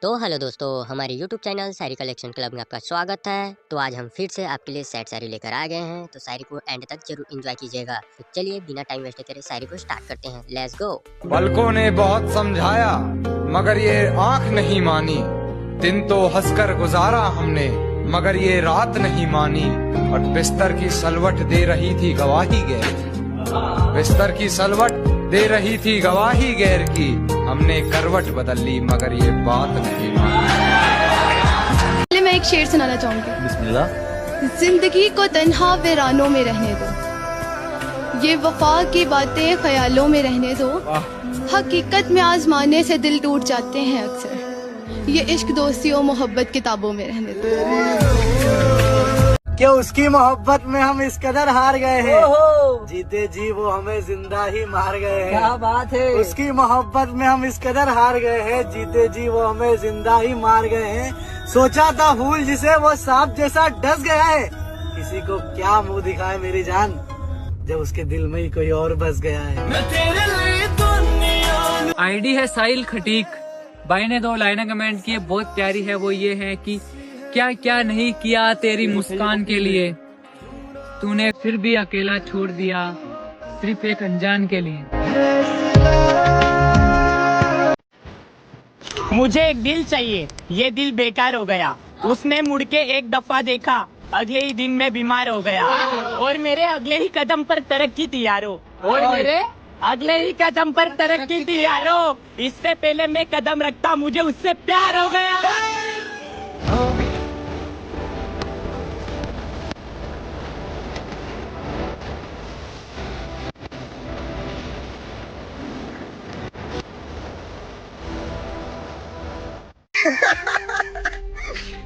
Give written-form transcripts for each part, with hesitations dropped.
तो हेलो दोस्तों, हमारे YouTube चैनल शायरी कलेक्शन क्लब में आपका स्वागत है। तो आज हम फिर से आपके लिए सैड शायरी लेकर आ गए हैं, तो शायरी को एंड तक जरूर एंजॉय कीजिएगा। तो चलिए बिना टाइम वेस्ट करे शायरी को स्टार्ट करते हैं। Let's go. पलकों ने बहुत समझाया मगर ये आंख नहीं मानी, दिन तो हंसकर गुजारा हमने मगर ये रात नहीं मानी। और बिस्तर की सलवट दे रही थी गवाही गैर की, बिस्तर की सलवट दे रही थी गवाही गैर की। हमने करवट बदल ली मगर ये बात नहीं मानी। पहले मैं एक शेर सुनाना चाहूंगी। बिस्मिल्लाह। जिंदगी को तन्हा वीरानों में रहने दो, ये वफा की बातें ख्यालों में रहने दो। हकीकत में आजमाने से दिल टूट जाते हैं अक्सर, ये इश्क दोस्ती और मोहब्बत किताबों में रहने दो। क्या उसकी मोहब्बत में हम इस कदर हार गए हैं, जीते जी वो हमें जिंदा ही मार गए हैं। क्या बात है। उसकी मोहब्बत में हम इस कदर हार गए हैं, जीते जी वो हमें जिंदा ही मार गए हैं। सोचा था फूल जिसे वो सांप जैसा डस गया है, किसी को क्या मुंह दिखाए मेरी जान जब उसके दिल में ही कोई और बस गया है। आईडी है साहिल खटीक, भाई ने 2 लाइनें कमेंट की है, बहुत प्यारी है। वो ये है कि क्या क्या नहीं किया तेरी मुस्कान के लिए, तूने फिर भी अकेला छोड़ दिया सिर्फ एक अनजान के लिए। मुझे एक दिल चाहिए, ये दिल बेकार हो गया। उसने मुड़ के एक दफा देखा, अगले ही दिन में बीमार हो गया। और मेरे अगले ही कदम पर तरक्की थी यारो, और मेरे अगले ही कदम पर तरक्की थी यारो। इससे पहले मैं कदम रखता मुझे उससे प्यार हो गया।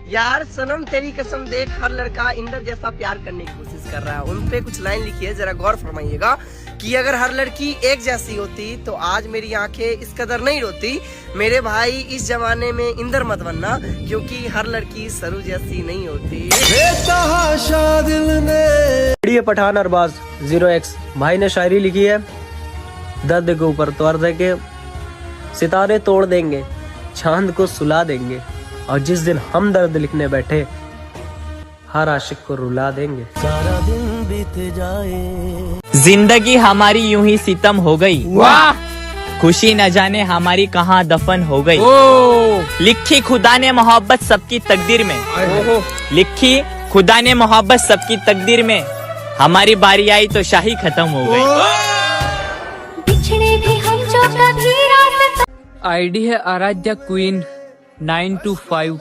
यार सनम तेरी कसम देख, हर लड़का इंदर जैसा प्यार करने की कोशिश कर रहा है। उन पे कुछ लाइन लिखी है, जरा गौर फरमाइएगा कि अगर हर लड़की एक जैसी होती तो आज मेरी आंखें इस कदर नहीं रोती। मेरे भाई इस जमाने में इंदर मत बनना, क्योंकि हर लड़की सरू जैसी नहीं होती। पठान अरबाज 0x भाई ने शायरी लिखी है, दर्द के ऊपर तोड़ के सितारे तोड़ देंगे, चांद को सुला देंगे, और जिस दिन हम दर्द लिखने बैठे हर आशिक को रुला देंगे। सारा दिन बीत जाए, जिंदगी हमारी यूं ही सितम हो गई, वाह खुशी न जाने हमारी कहाँ दफन हो गई। लिखी खुदा ने मोहब्बत सबकी तकदीर में, लिखी खुदा ने मोहब्बत सबकी तकदीर में, हमारी बारी आई तो शाही खत्म हो गई। बिछड़े भी हम जो कभी रात। आईडी है आराध्या क्वीन 925,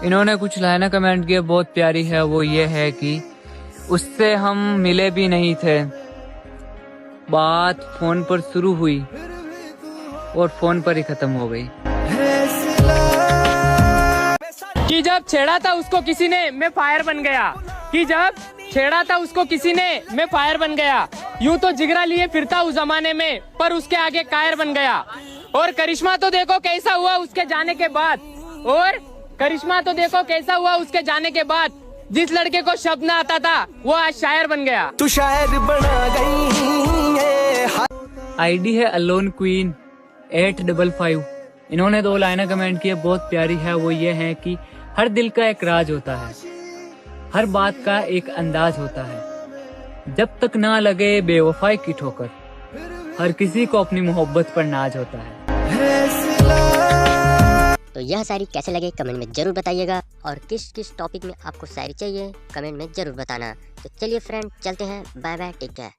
इन्होंने कुछ लाइनें कमेंट किए, बहुत प्यारी है। वो ये है कि उससे हम मिले भी नहीं थे, बात फोन पर शुरू हुई और फोन पर ही खत्म हो गई। कि जब छेड़ा था उसको किसी ने मैं फायर बन गया, कि जब छेड़ा था उसको किसी ने मैं फायर बन गया। यूं तो जिगरा लिए फिरता उस जमाने में, पर उसके आगे कायर बन गया। और करिश्मा तो देखो कैसा हुआ उसके जाने के बाद, और करिश्मा तो देखो कैसा हुआ उसके जाने के बाद। जिस लड़के को शब्द न आता था वो आज शायर बन गया। तू शायर बना गई है। आईडी है अलोन क्वीन 855, इन्होंने 2 लाइनें कमेंट की है, बहुत प्यारी है। वो ये है कि हर दिल का एक राज होता है, हर बात का एक अंदाज होता है, जब तक ना लगे बेवफाई की ठोकर, हर किसी को अपनी मोहब्बत पर नाज होता है। तो यह शायरी कैसे लगे कमेंट में जरूर बताइएगा, और किस किस टॉपिक में आपको शायरी चाहिए कमेंट में जरूर बताना। तो चलिए फ्रेंड, चलते हैं, बाय बाय, टेक केयर।